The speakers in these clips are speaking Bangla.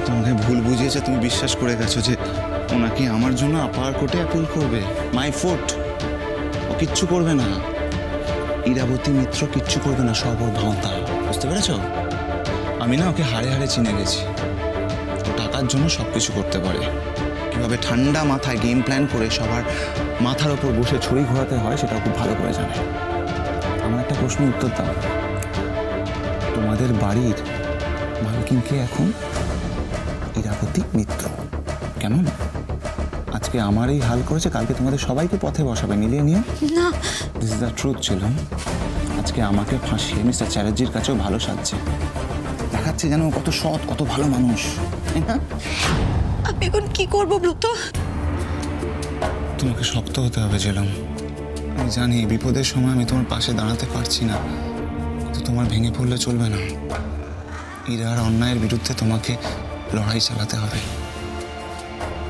তোমাকে ভুল বুঝিয়েছে, তুমি বিশ্বাস করে গেছো যে ওনাকে আমার জন্য আপার কোর্টে অ্যাপিল করবে। My foot. ও কিচ্ছু করবে না, ইরাবতী মিত্র কিচ্ছু করবে না, সব ওর ভাঁওতা। বুঝতে পেরেছো? আমি না ওকে হাড়ে হাড়ে চিনে গেছি। ও টাকার জন্য সব কিছু করতে পারে। কীভাবে ঠান্ডা মাথায় গেম প্ল্যান করে সবার মাথার ওপর বসে ছড়ি ঘোরাতে হয় সেটা খুব ভালো করে জানে। আমার একটা প্রশ্নের উত্তর দাও, তোমাদের বাড়ির মালকিনকে এখন ইরাবতী মিত্র, কেমন? আজকে আমার এই হাল করেছে, কালকে তোমাদের সবাইকে পথে বসাবে, মিলিয়ে নিও না। দিস ইজ দ্য ট্রুথ ছিল। আজকে আমাকে ফাঁসিয়ে মিস্টার চ্যাটার্জির কাছেও ভালো সাজছে, দেখাচ্ছে যেন কত সৎ, কত ভালো মানুষ, তাই না? আমি এখন কি করবো ব্রত? তোমাকে শক্ত হতে হবে জেলম। আমি জানি বিপদের সময় আমি তোমার পাশে দাঁড়াতে পারছি না, কিন্তু তোমার ভেঙে পড়লে চলবে না। ইরার অন্যায়ের বিরুদ্ধে তোমাকে লড়াই চালাতে হবে।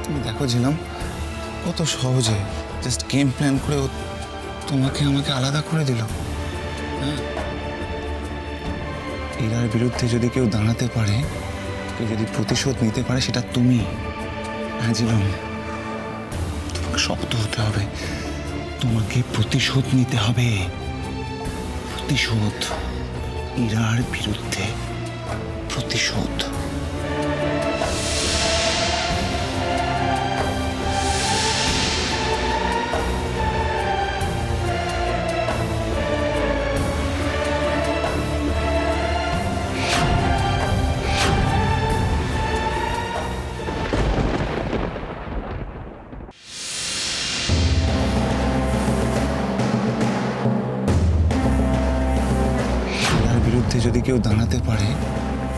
তুমি দেখো ঝিলাম, কত সহজে জাস্ট গেম প্ল্যান করে ও তোমাকে আমাকে আলাদা করে দিল। হ্যাঁ, ইরার বিরুদ্ধে যদি কেউ দাঁড়াতে পারে, কেউ যদি প্রতিশোধ নিতে পারে, সেটা তুমি। হ্যাঁ ঝিলাম, তোমাকে শক্ত হতে হবে, তোমাকে প্রতিশোধ নিতে হবে। প্রতিশোধ, ইরার বিরুদ্ধে প্রতিশোধ। বিরুদ্ধে যদি কেউ দাঁড়াতে পারে,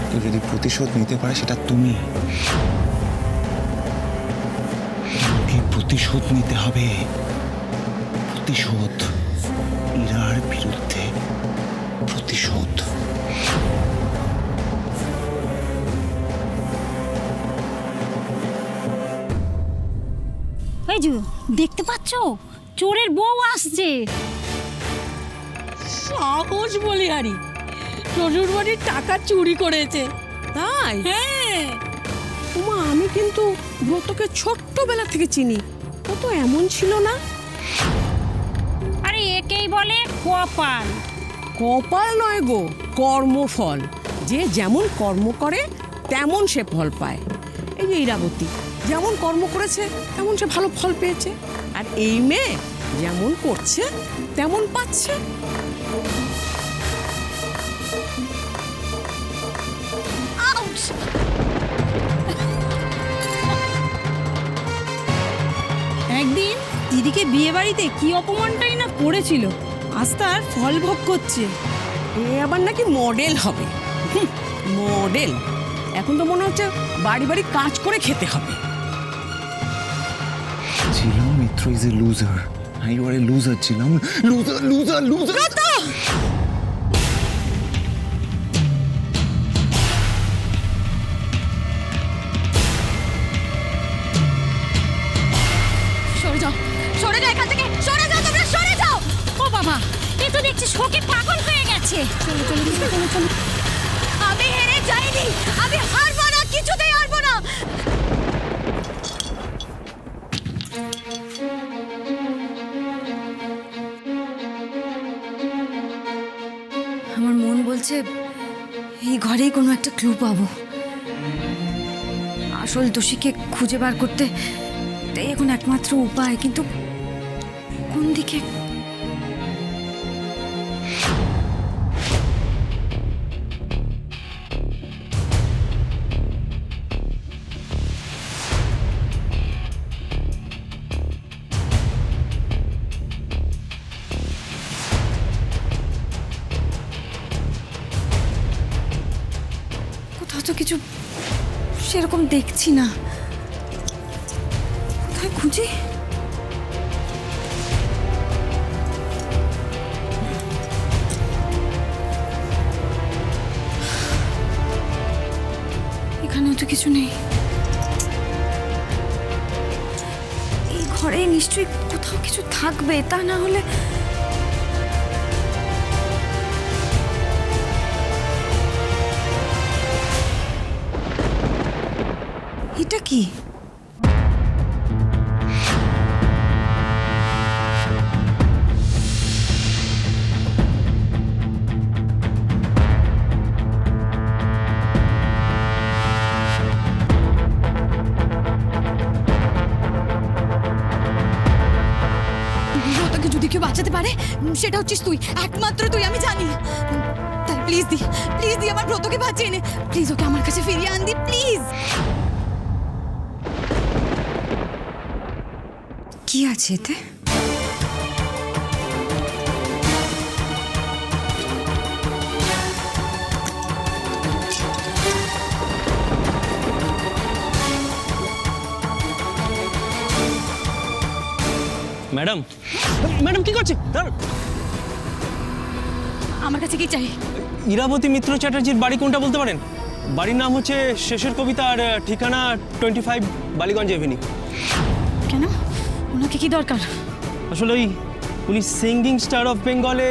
কেউ যদি প্রতিশোধ নিতে পারে, সেটা তুমি। তোমাকে প্রতিশোধ নিতে হবে। প্রতিশোধ, ইরার বিরুদ্ধে প্রতিশোধ। এই যে দেখতে পাচ্ছ, চোরের বউ আসছে। সাহস বলি হারি, শ্বশুর বাড়ির টাকা চুরি করেছে, তাই? হ্যাঁ, উমা, আমি কিন্তু ব্রতকে ছোট্টবেলা থেকে চিনি, ও তো এমন ছিল না। আরে একেই বলে কপাল। কপাল নয় গো, কর্মফল। যে যেমন কর্ম করে তেমন সে ফল পায়। এই যে ইরাবতী যেমন কর্ম করেছে তেমন সে ভালো ফল পেয়েছে, আর এই মেয়ে যেমন করছে তেমন পাচ্ছে। একদিন দিদিকে বিয়ে বাড়িতে কি অপমানটাই না করেছিল, আজ তার ফল ভোগ করছে। এ আবার নাকি মডেল হবে। মডেল! এখন তো মনে হচ্ছে বাড়ি বাড়ি কাজ করে খেতে হবে। Jhilam Mitra is a loser. You are a loser Jhilam, loser loser loser. সরে যাও, সরে যাও এখান থেকে, সরে যাও তোমরা, সরে যাও। ও বাবা, এ তো দেখছি শোকে পাগল হয়ে গেছে। চলো চলো চলো চলো চলো। আমি হেরে যাইনি, আমি হারবো না, কিছুতেই হারবো না। আমার মন বলছে এই ঘরেই কোনো একটা ক্লু পাবো। আসল দোষীকে খুঁজে বার করতে এটাই এখন একমাত্র উপায়, কিন্তু কোন দিকে? কোথাও তো কিছু সেরকম দেখছি না, কোথায় খুঁজি? এখানেও তো কিছু নেই। এই ঘরে নিশ্চয়ই কোথাও কিছু থাকবে, তা না হলে এটা কি? তোকে যদি কেউ বাঁচাতে পারে সেটা হচ্ছিস তুই, একমাত্র তুই, আমি জানি। তাই প্লিজ দি আমার ব্রতকে বাঁচিয়ে নে, প্লিজ ওকে আমার কাছে ফিরিয়ে আন দি, প্লিজ। কি আছে এতে? ম্যাডাম, ম্যাডাম কি করছে? আমার কাছে কি চাই? ইরাবতী মিত্র চ্যাটার্জির বাড়ি কোনটা বলতে পারেন? বাড়ির নাম হচ্ছে শেষের কবিতা আর ঠিকানা 25 বালিগঞ্জ এভিনিউ। কেন, ওনাকে কি দরকার? আসলে উনি সিঙ্গিং স্টার অফ বেঙ্গলে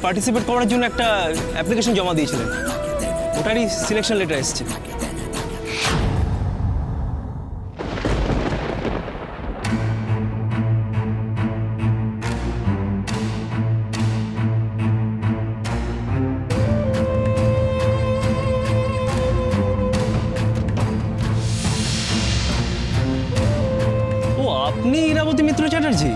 পার্টিসিপেট করার জন্য একটা অ্যাপ্লিকেশন জমা দিয়েছিলেন, ওটারই সিলেকশন লেটার এসেছে। ও, আপনি ইরাবতী মিত্র চ্যাটার্জি?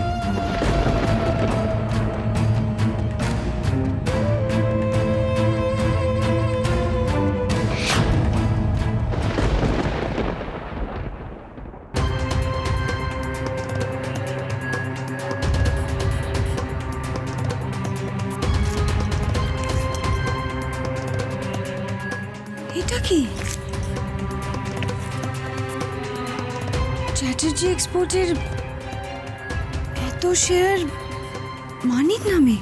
এটা কি? চ্যাটার্জি এক্সপোর্টের এত শেয়ার মানিক নামে?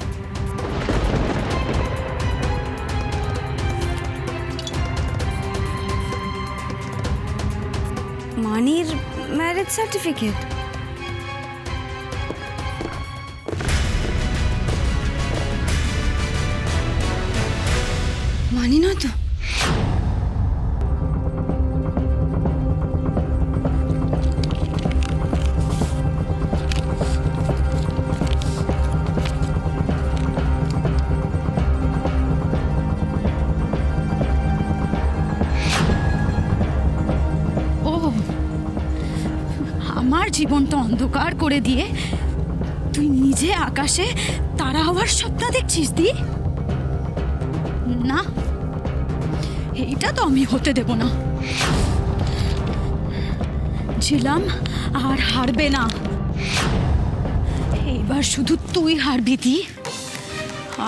মানির ম্যারেজ সার্টিফিকেট? মানি না তো? ও, আমার জীবনটা অন্ধকার করে দিয়ে তুই নিজে আকাশে তারা হওয়ার স্বপ্ন দেখছিস দি? না, এইটা তো আমি হতে দেব না। ছিলাম আর হারবে না, এইবার শুধু তুই হারবি দি।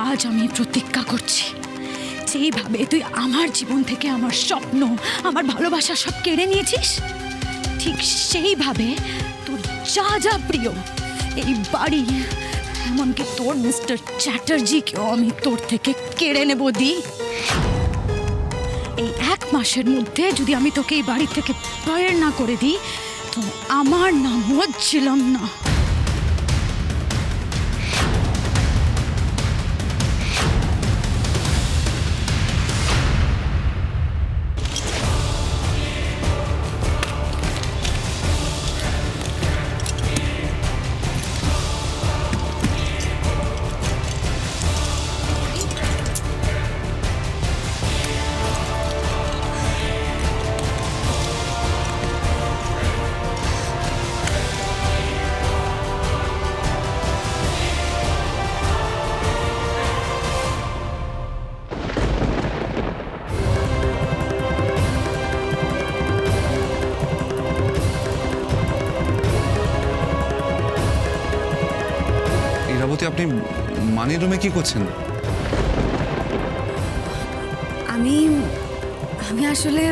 আজ আমি প্রতিজ্ঞা করছি, যেইভাবে তুই আমার জীবন থেকে আমার স্বপ্ন, আমার ভালোবাসা সব কেড়ে নিয়েছিস, ঠিক সেইভাবে তোর যা যা প্রিয়, এই বাড়ি, এমনকি তোর মিস্টার চ্যাটার্জিকেও আমি তোর থেকে কেড়ে নেব দি। এই 1 মাসের মধ্যে যদি আমি তোকে এই বাড়ি থেকে বের না করে দিই, তো আমার নামও ছিলাম না। ইরাবতী, আপনি মানির রুমে কি করছেন? আমি আসলে